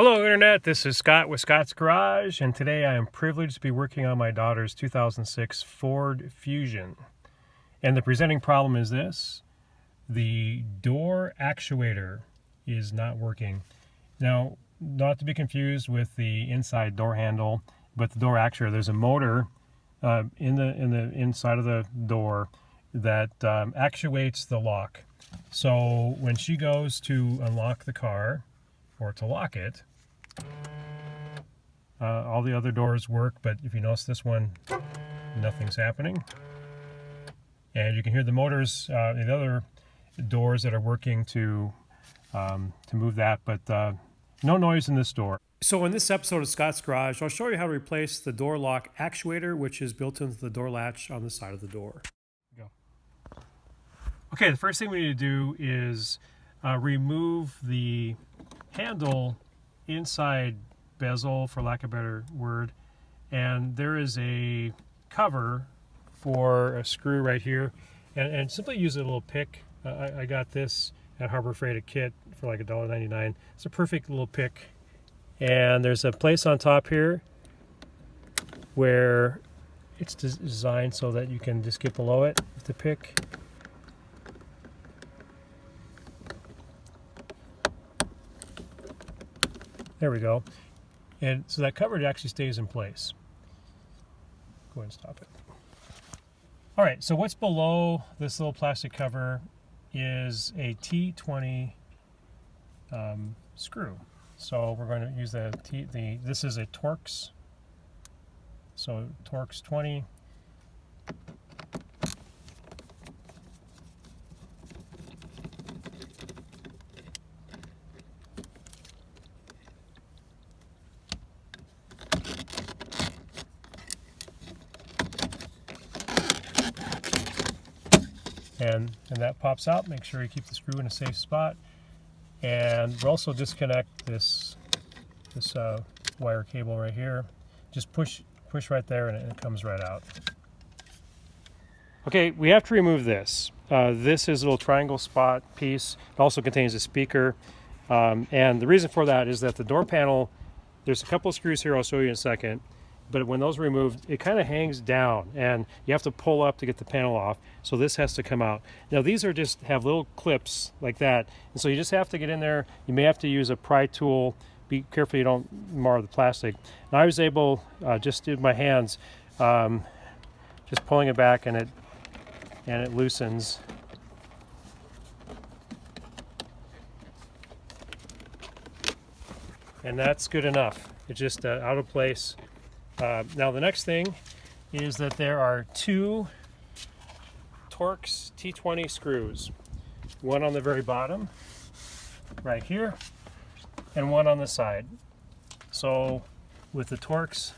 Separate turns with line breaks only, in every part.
Hello Internet, this is Scott with Scott's Garage, and today I am privileged to be working on my daughter's 2006 Ford Fusion. And the presenting problem is this: the door actuator is not working. Now, not to be confused with the inside door handle, but the door actuator. There's a motor in the inside of the door that actuates the lock. So when she goes to unlock the car or to lock it, all the other doors work, but if you notice this one, nothing's happening. And you can hear the motors in the other doors that are working to move that, but no noise in this door. So in this episode of Scott's Garage, I'll show you how to replace the door lock actuator, which is built into the door latch on the side of the door. Go. Okay, the first thing we need to do is remove the handle inside bezel, for lack of a better word, and there is a cover for a screw right here, and simply use a little pick. I got this at Harbor Freight, a kit for like $1.99. It's a perfect little pick, and there's a place on top here where it's designed so that you can just get below it with the pick. There we go. And so that cover actually stays in place. Go ahead and stop it. All right, so what's below this little plastic cover is a T20 screw. So we're going to use this is a Torx. So Torx 20. And that pops out. Make sure you keep the screw in a safe spot. And we'll also disconnect this wire cable right here. Just push right there, and it comes right out. Okay, we have to remove this. This is a little triangle spot piece. It also contains a speaker. And the reason for that is that the door panel, there's a couple of screws here I'll show you in a second. But when those are removed, it kind of hangs down, and you have to pull up to get the panel off. So this has to come out. Now these are just have little clips like that, and so you just have to get in there. You may have to use a pry tool. Be careful you don't mar the plastic. Now I was able, just with my hands, just pulling it back, and it loosens. And that's good enough. It's just out of place. Now the next thing is that there are two Torx T20 screws, one on the very bottom right here and one on the side. So with the Torx,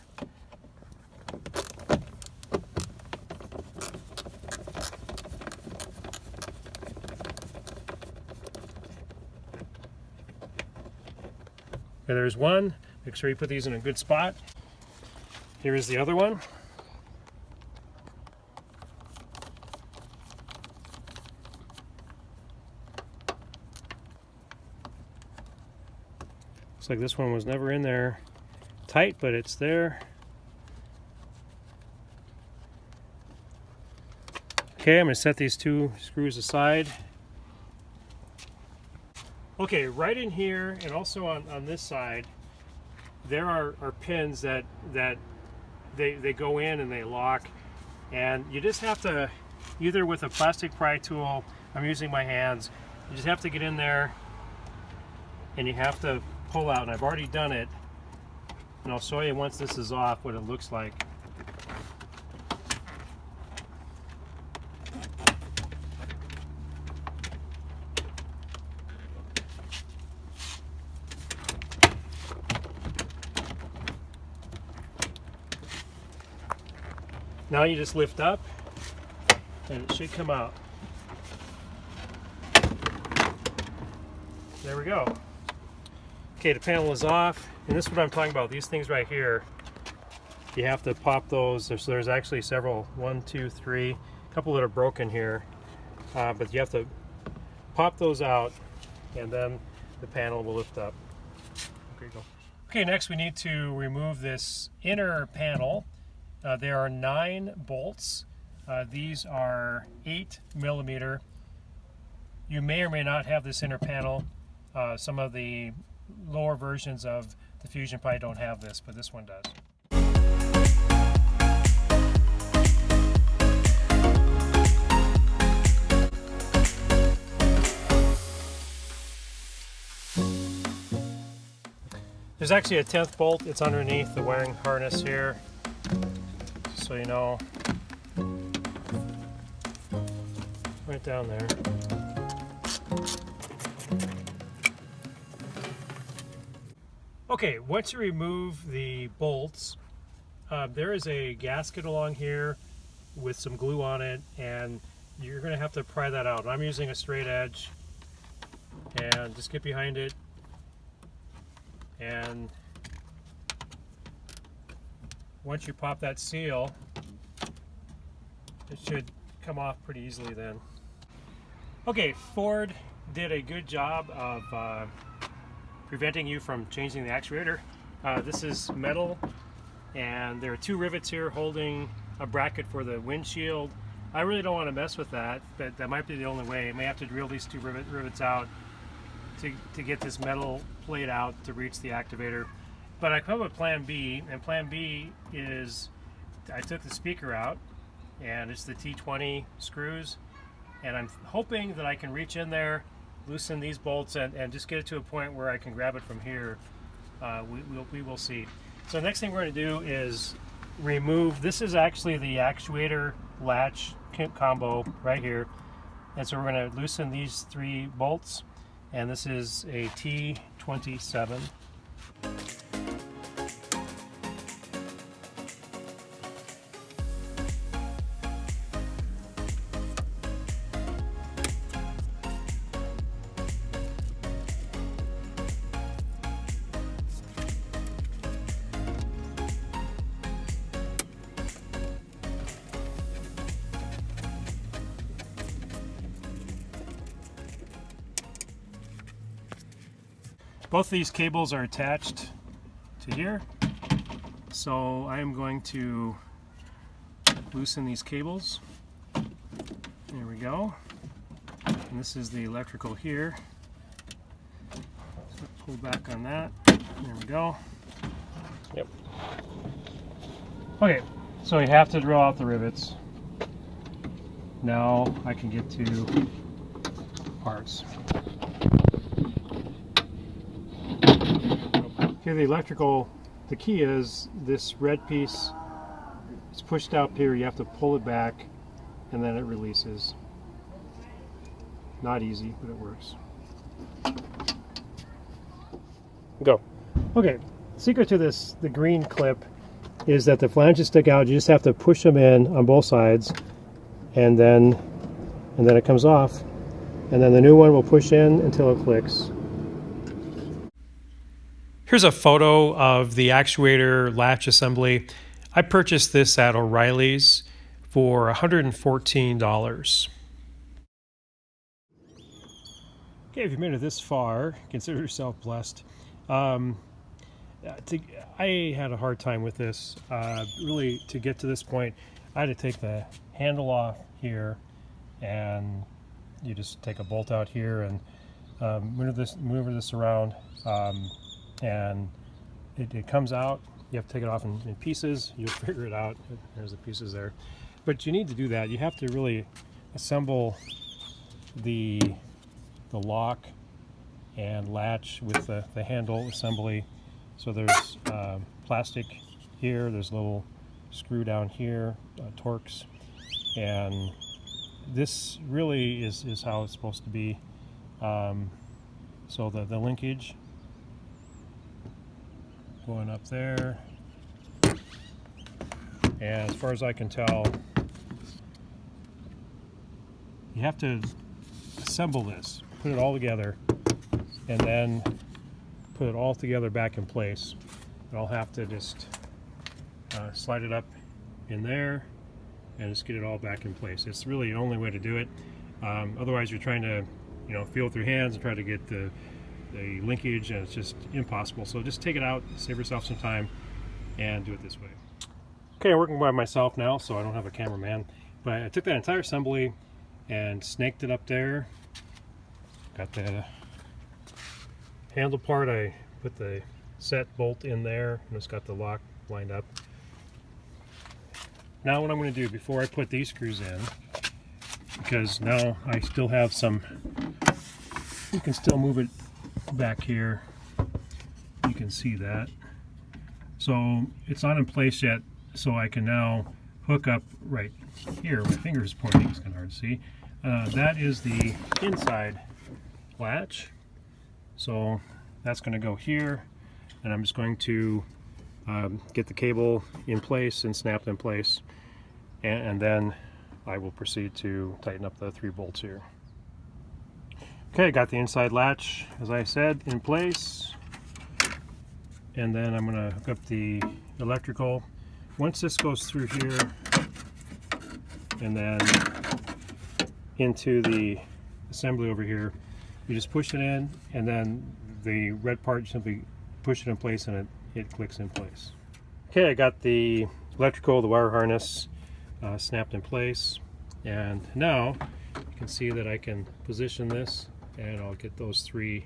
there's one. Make sure you put these in a good spot. Here is the other one. Looks like this one was never in there tight, but it's there. Okay, I'm going to set these two screws aside. Okay, right in here and also on this side, there are pins that they go in and they lock, and you just have to, either with a plastic pry tool, I'm using my hands, you just have to get in there and you have to pull out, and I've already done it, and I'll show you once this is off what it looks like. Now you just lift up and it should come out. There we go. Okay, the panel is off, and this is what I'm talking about. These things right here, you have to pop those. So there's actually several, 1, 2, 3, a couple that are broken here, but you have to pop those out, and then the panel will lift up. Okay, go. Okay, next we need to remove this inner panel. There are 9 bolts. These are 8mm. You may or may not have this inner panel. Some of the lower versions of the Fusion Pi don't have this, but this one does. There's actually a 10th bolt. It's underneath the wiring harness here, just so you know. Right down there. Okay, once you remove the bolts, there is a gasket along here with some glue on it, and you're going to have to pry that out. I'm using a straight edge, and just get behind it, and once you pop that seal, it should come off pretty easily then. Okay, Ford did a good job of preventing you from changing the actuator. This is metal, and there are 2 rivets here holding a bracket for the windshield. I really don't want to mess with that, but that might be the only way. I may have to drill these 2 rivets out to get this metal plate out to reach the activator. But I come up with plan B, and plan B is I took the speaker out, and it's the T20 screws, and I'm hoping that I can reach in there, loosen these bolts, and just get it to a point where I can grab it from here. We will see. So the next thing we're going to do is remove, this is actually the actuator latch combo right here, and so we're going to loosen these 3 bolts, and this is a T27. Both of these cables are attached to here, so I am going to loosen these cables. There we go. And this is the electrical here. So pull back on that. There we go. Yep. Okay, so you have to drill out the rivets. Now I can get to parts. Here, the electrical, the key is this red piece is pushed out here. You have to pull it back, and then it releases. Not easy, but it works. Go. Okay, secret to this, the green clip, is that the flanges stick out. You just have to push them in on both sides, and then it comes off, and then the new one will push in until it clicks. Here's a photo of the actuator latch assembly. I purchased this at O'Reilly's for $114. Okay, if you made it this far, consider yourself blessed. I had a hard time with this. Really, to get to this point, I had to take the handle off here, and you just take a bolt out here and maneuver this around. And it comes out. You have to take it off in pieces. You'll figure it out. There's the pieces there. But you need to do that. You have to really assemble the lock and latch with the handle assembly. So there's plastic here. There's a little screw down here, Torx. And this really is how it's supposed to be. So the linkage going up there, and as far as I can tell, you have to assemble this, put it all together, and then put it all together back in place. And I'll have to just slide it up in there and just get it all back in place. It's really the only way to do it. Otherwise, you're trying to, feel with your hands and try to get the the linkage, and it's just impossible. So just take it out, save yourself some time, and do it this way. Okay, I'm working by myself now, so I don't have a cameraman. But I took that entire assembly and snaked it up there. Got the handle part, I put the set bolt in there, and it's got the lock lined up. Now what I'm going to do before I put these screws in, because now I still have some, you can still move it back here, you can see that. So it's not in place yet, so I can now hook up right here. My finger is pointing, it's kind of hard to see. That is the inside latch. So that's going to go here, and I'm just going to get the cable in place and snap it in place, and then I will proceed to tighten up the 3 bolts here. Okay, got the inside latch, as I said, in place, and then I'm going to hook up the electrical. Once this goes through here and then into the assembly over here, you just push it in, and then the red part, simply push it in place and it clicks in place. Okay, I got the electrical, the wire harness snapped in place, and now you can see that I can position this, and I'll get those 3.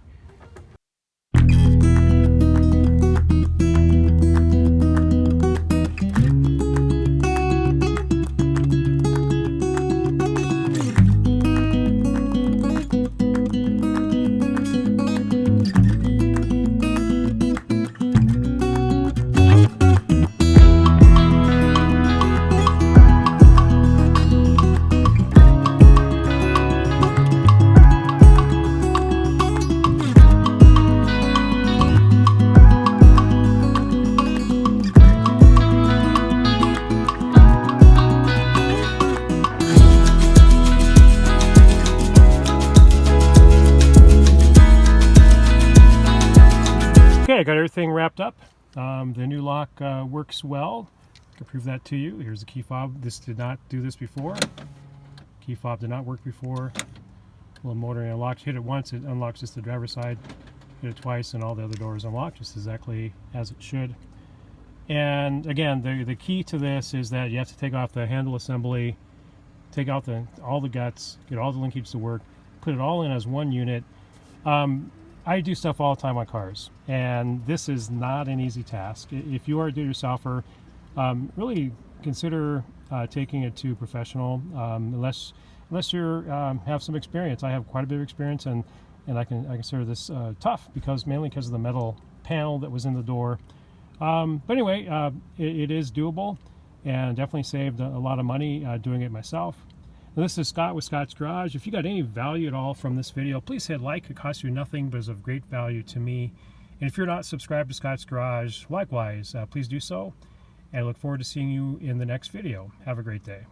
Okay, I got everything wrapped up. The new lock works well. I can prove that to you. Here's the key fob. This did not do this before. Key fob did not work before. Little motor and unlocked. Hit it once, it unlocks just the driver's side. Hit it twice, and all the other doors unlock just exactly as it should. And again, the key to this is that you have to take off the handle assembly, take out all the guts, get all the linkage to work, put it all in as one unit. I do stuff all the time on cars, and this is not an easy task. If you are a do-it-yourselfer, really consider taking it to professional, unless you have some experience. I have quite a bit of experience, and I consider this tough, mainly because of the metal panel that was in the door. But anyway, it is doable, and definitely saved a lot of money doing it myself. And this is Scott with Scott's Garage. If you got any value at all from this video, please hit like. It costs you nothing, but is of great value to me. And if you're not subscribed to Scott's Garage, likewise, please do so. And I look forward to seeing you in the next video. Have a great day.